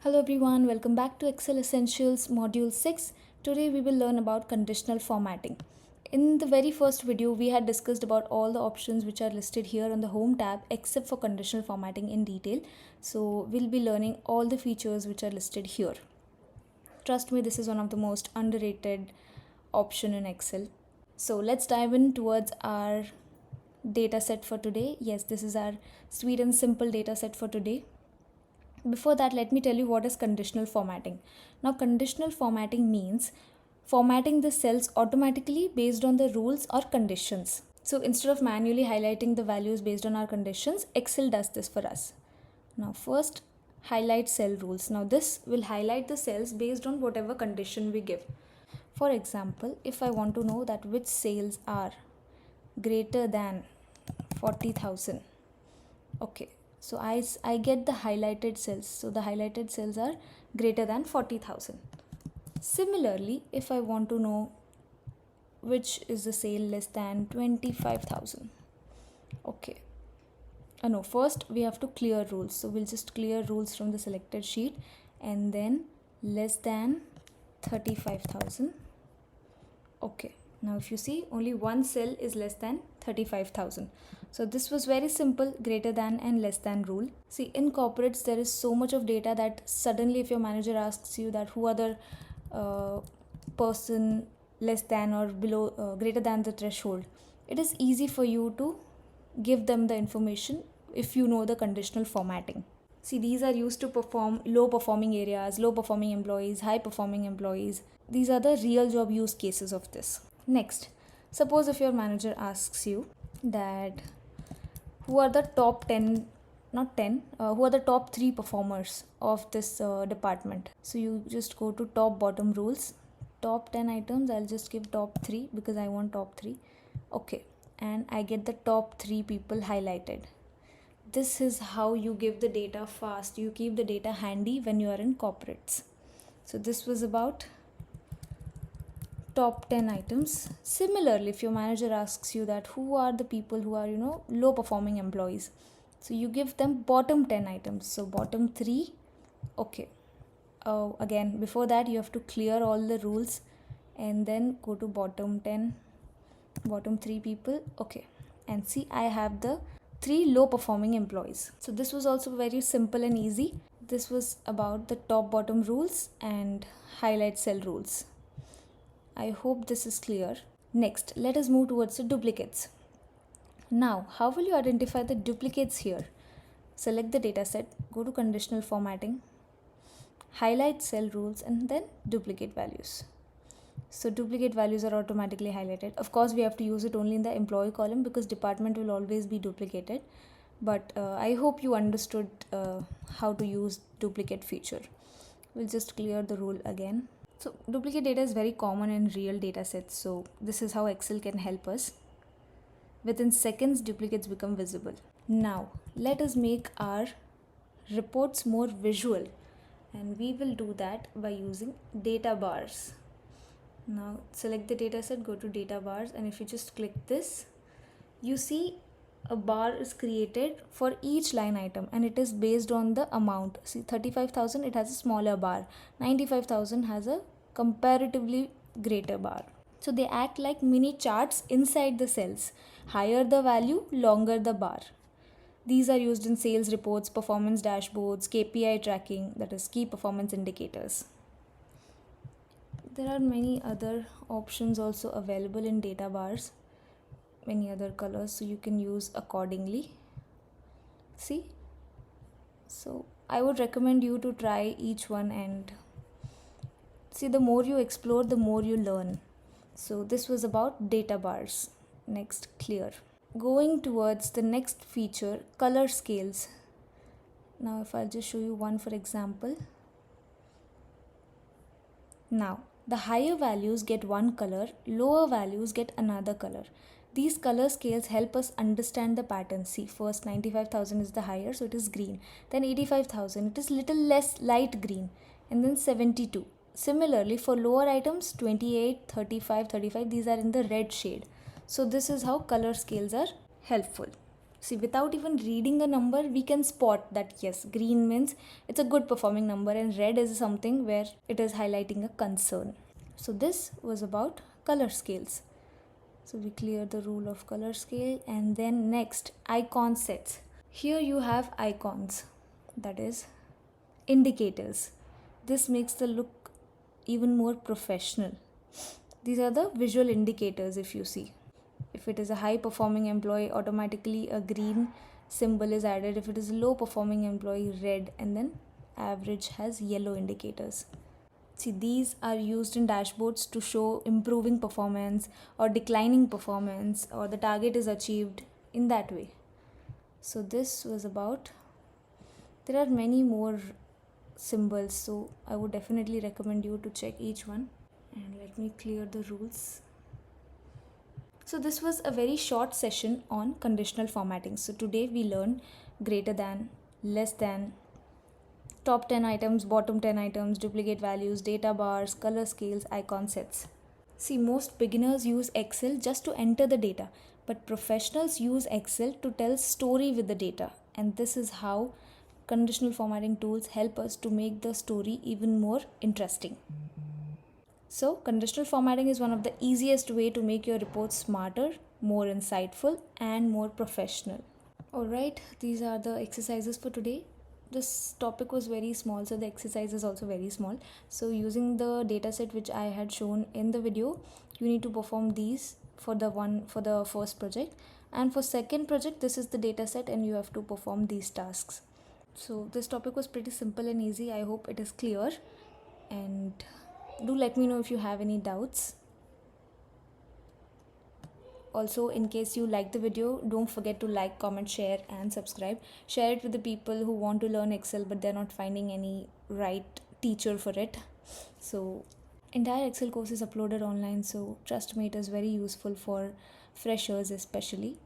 Hello everyone, welcome back to Excel Essentials Module 6. Today we will learn about conditional formatting. In the very first video, we had discussed about all the options which are listed here on the Home tab except for conditional formatting in detail. So we'll be learning all the features which are listed here. Trust me, this is one of the most underrated option in Excel. So let's dive in towards our data set for today. Yes, this is our sweet and simple data set for today. Before that, let me tell you what is conditional formatting. Now, conditional formatting means formatting the cells automatically based on the rules or conditions. So instead of manually highlighting the values based on our conditions, Excel does this for us. Now first, highlight cell rules. Now this will highlight the cells based on whatever condition we give. For example, if I want to know that which sales are greater than 40,000. Okay. So I get the highlighted cells. So the highlighted cells are greater than 40,000. Similarly, if I want to know which is the sale less than 25,000. Okay. No, first we have to clear rules. So we'll just clear rules from the selected sheet and then less than 35,000. Okay. Now if you see, only one cell is less than 35,000. So this was very simple, greater than and less than rule. See, in corporates, there is so much of data that suddenly if your manager asks you that who are the person less than or below, greater than the threshold, it is easy for you to give them the information if you know the conditional formatting. See, these are used to perform low performing areas, low performing employees, high performing employees. These are the real job use cases of this. Next, suppose if your manager asks you that who are the top 10, not 10, who are the top 3 performers of this department. So you just go to top bottom rules, top 10 items. I'll just give top 3 because I want top 3. Okay, and I get the top 3 people highlighted. This is how you give the data fast. You keep the data handy when you are in corporates. So this was about top 10 items. Similarly, if your manager asks you that who are the people who are, low performing employees. So you give them bottom 10 items. So bottom 3. Okay. Again, before that, you have to clear all the rules and then go to bottom 10, bottom 3 people. Okay. And see, I have the 3 low performing employees. So this was also very simple and easy. This was about the top bottom rules and highlight cell rules. I hope this is clear. Next, let us move towards the duplicates. Now, how will you identify the duplicates here? Select the dataset, go to conditional formatting, highlight cell rules and then duplicate values. So duplicate values are automatically highlighted. Of course, we have to use it only in the employee column because department will always be duplicated. But I hope you understood how to use duplicate feature. We'll just clear the rule again. So duplicate data is very common in real data sets. So this is how Excel can help us. Within seconds, duplicates become visible. Now, let us make our reports more visual. And we will do that by using data bars. Now select the data set, go to data bars, and if you just click this, you see a bar is created for each line item and it is based on the amount. See, 35,000, it has a smaller bar. 95,000 has a comparatively greater bar. So they act like mini charts inside the cells. Higher the value, longer the bar. These are used in sales reports, performance dashboards, KPI tracking, that is key performance indicators. There are many other options also available in data bars, many other colors, so you can use accordingly. See? So I would recommend you to try each one and see, the more you explore, the more you learn. So this was about data bars. Next, clear. Going towards the next feature, color scales. Now if I'll just show you one for example. Now, the higher values get one color, lower values get another color. These color scales help us understand the pattern. See, first 95,000 is the higher, so it is green. Then 85,000, it is little less light green. And then 72. Similarly, for lower items, 28, 35, 35, these are in the red shade. So this is how color scales are helpful. See, without even reading a number, we can spot that yes, green means it's a good performing number, and red is something where it is highlighting a concern. So this was about color scales. So we clear the rule of color scale, and then next, icon sets. Here you have icons, that is indicators. This makes the look even more professional. These are the visual indicators. If you see, if it is a high performing employee, automatically a green symbol is added. If it is a low performing employee, red, and then average has yellow indicators. See, these are used in dashboards to show improving performance or declining performance, or the target is achieved in that way. So this was about, there are many more symbols, so I would definitely recommend you to check each one. And let me clear the rules. So this was a very short session on conditional formatting. So today we learned greater than, less than, top 10 items, bottom 10 items, duplicate values, data bars, color scales, icon sets. See, most beginners use Excel just to enter the data, but professionals use Excel to tell story with the data. And this is how conditional formatting tools help us to make the story even more interesting. So, conditional formatting is one of the easiest way to make your reports smarter, more insightful, and more professional. Alright, these are the exercises for today. This topic was very small, so the exercise is also very small. So using the dataset which I had shown in the video, you need to perform these for the first project, and for second project this is the dataset and you have to perform these tasks. So this topic was pretty simple and easy. I hope it is clear, and do let me know if you have any doubts. Also, in case you like the video, don't forget to like, comment, share, and subscribe. Share it with the people who want to learn Excel but they're not finding any right teacher for it. So entire Excel course is uploaded online, so trust me, it is very useful for freshers especially.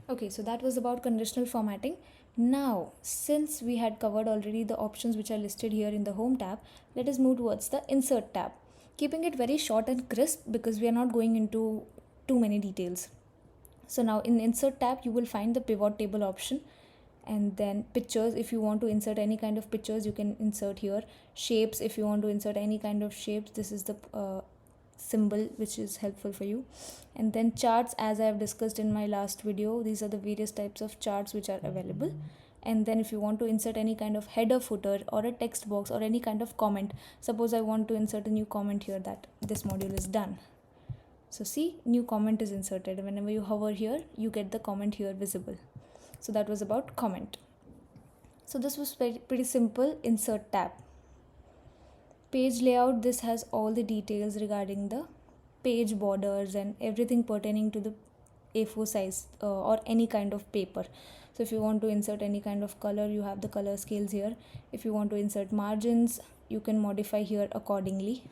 Okay, so that was about conditional formatting. Now, since we had covered already the options which are listed here in the home tab, let us move towards the insert tab, keeping it very short and crisp because we are not going into too many details. So now in insert tab you will find the pivot table option, and then pictures. If you want to insert any kind of pictures, you can insert here. Shapes, if you want to insert any kind of shapes, this is the symbol which is helpful for you. And then charts, as I have discussed in my last video, these are the various types of charts which are available. And then if you want to insert any kind of header, footer, or a text box, or any kind of comment, suppose I want to insert a new comment here that this module is done. So see, new comment is inserted. Whenever you hover here, you get the comment here visible. So that was about comment. So this was pretty simple. Insert tab. Page layout, this has all the details regarding the page borders and everything pertaining to the A4 size or any kind of paper. So if you want to insert any kind of color, you have the color scales here. If you want to insert margins, you can modify here accordingly.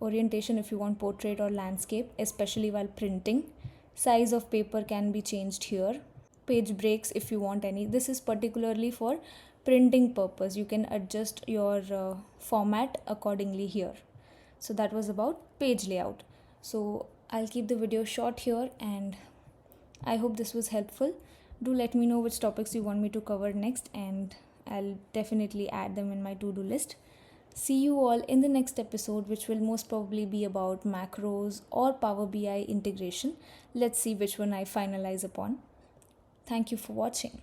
Orientation, if you want portrait or landscape, especially while printing. Size of paper can be changed here. Page breaks, if you want any. This is particularly for printing purpose. You can adjust your format accordingly here. So that was about page layout. So I'll keep the video short here, and I hope this was helpful. Do let me know which topics you want me to cover next, and I'll definitely add them in my to-do list. See you all in the next episode, which will most probably be about macros or Power BI integration. Let's see which one I finalize upon. Thank you for watching.